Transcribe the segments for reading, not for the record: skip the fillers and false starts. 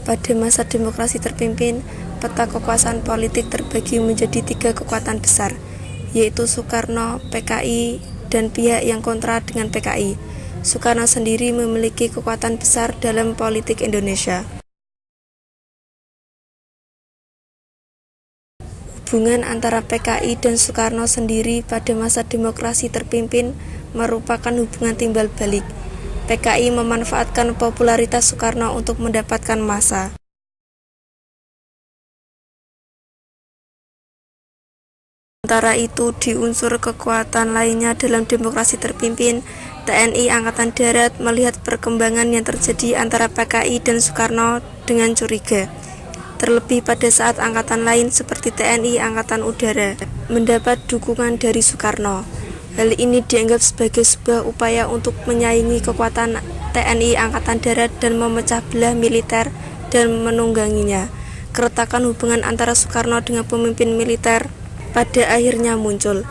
Pada masa demokrasi terpimpin, peta kekuasaan politik terbagi menjadi 3 kekuatan besar, yaitu Soekarno, PKI, dan pihak yang kontra dengan PKI. Soekarno sendiri memiliki kekuatan besar dalam politik Indonesia. Hubungan antara PKI dan Soekarno sendiri pada masa demokrasi terpimpin merupakan hubungan timbal balik. PKI memanfaatkan popularitas Soekarno untuk mendapatkan massa. Sementara itu, di unsur kekuatan lainnya dalam demokrasi terpimpin, TNI Angkatan Darat melihat perkembangan yang terjadi antara PKI dan Soekarno dengan curiga. Terlebih pada saat angkatan lain seperti TNI Angkatan Udara mendapat dukungan dari Soekarno. Hal ini dianggap sebagai sebuah upaya untuk menyaingi kekuatan TNI Angkatan Darat dan memecah belah militer dan menungganginya. Keretakan hubungan antara Soekarno dengan pemimpin militer pada akhirnya muncul.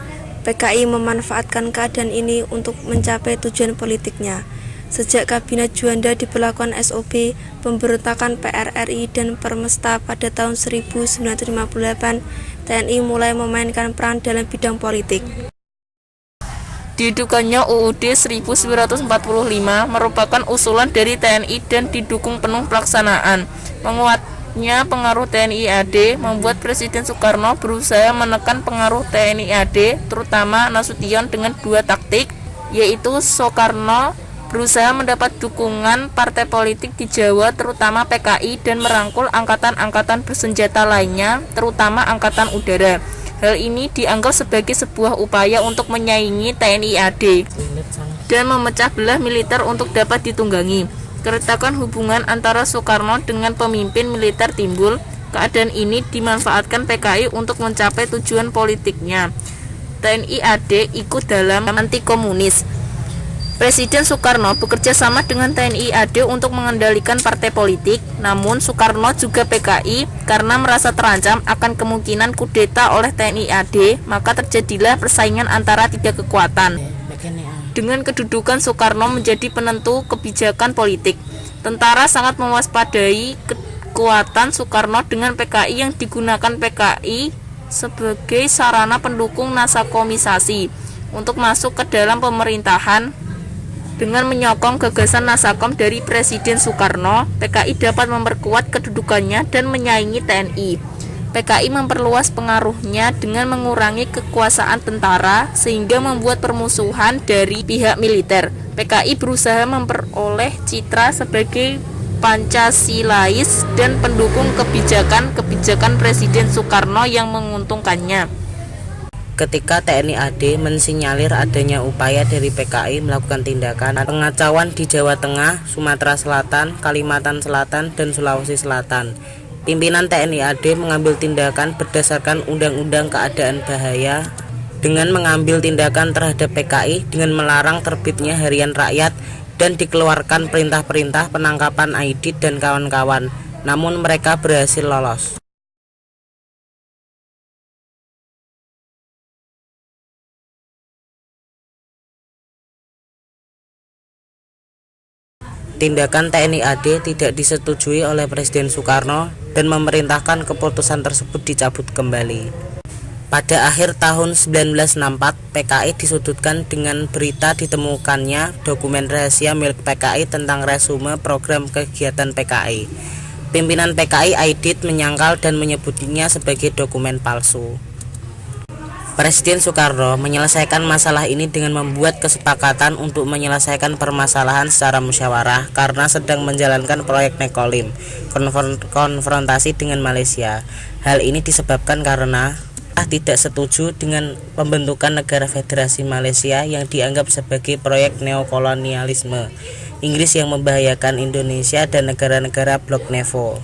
PKI memanfaatkan keadaan ini untuk mencapai tujuan politiknya. Sejak Kabinet Juanda diberlakukan SOB, pemberontakan PRRI dan Permesta pada tahun 1958, TNI mulai memainkan peran dalam bidang politik. Dihidupkannya UUD 1945 merupakan usulan dari TNI dan didukung penuh pelaksanaan. Menguatnya pengaruh TNI AD membuat Presiden Soekarno berusaha menekan pengaruh TNI AD, terutama Nasution dengan 2 taktik, yaitu Soekarno berusaha mendapat dukungan partai politik di Jawa terutama PKI dan merangkul angkatan-angkatan bersenjata lainnya terutama Angkatan Udara. Hal ini dianggap sebagai sebuah upaya untuk menyaingi TNI AD dan memecah belah militer untuk dapat ditunggangi. Keretakan hubungan antara Soekarno dengan pemimpin militer timbul. Keadaan ini dimanfaatkan PKI untuk mencapai tujuan politiknya. TNI AD ikut dalam anti komunis. Presiden Soekarno bekerja sama dengan TNI AD untuk mengendalikan partai politik, namun Soekarno juga PKI karena merasa terancam akan kemungkinan kudeta oleh TNI AD, maka terjadilah persaingan antara 3 kekuatan. Dengan kedudukan Soekarno menjadi penentu kebijakan politik, tentara sangat mewaspadai kekuatan Soekarno dengan PKI yang digunakan PKI sebagai sarana pendukung nasakomisasi untuk masuk ke dalam pemerintahan. Dengan menyokong gagasan Nasakom dari Presiden Soekarno, PKI dapat memperkuat kedudukannya dan menyaingi TNI. PKI memperluas pengaruhnya dengan mengurangi kekuasaan tentara sehingga membuat permusuhan dari pihak militer. PKI berusaha memperoleh citra sebagai Pancasilais dan pendukung kebijakan Presiden Soekarno yang menguntungkannya. Ketika TNI AD mensinyalir adanya upaya dari PKI melakukan tindakan pengacauan di Jawa Tengah, Sumatera Selatan, Kalimantan Selatan, dan Sulawesi Selatan, pimpinan TNI AD mengambil tindakan berdasarkan Undang-Undang Keadaan Bahaya dengan mengambil tindakan terhadap PKI dengan melarang terbitnya Harian Rakyat dan dikeluarkan perintah-perintah penangkapan Aidit dan kawan-kawan, namun mereka berhasil lolos. Tindakan TNI AD tidak disetujui oleh Presiden Soekarno dan memerintahkan keputusan tersebut dicabut kembali. Pada akhir tahun 1964, PKI disudutkan dengan berita ditemukannya dokumen rahasia milik PKI tentang resume program kegiatan PKI. Pimpinan PKI Aidit menyangkal dan menyebutnya sebagai dokumen palsu. Presiden Soekarno menyelesaikan masalah ini dengan membuat kesepakatan untuk menyelesaikan permasalahan secara musyawarah karena sedang menjalankan proyek Nekolim, konfrontasi dengan Malaysia. Hal ini disebabkan karena tidak setuju dengan pembentukan negara federasi Malaysia yang dianggap sebagai proyek neokolonialisme Inggris yang membahayakan Indonesia dan negara-negara blok NEVO.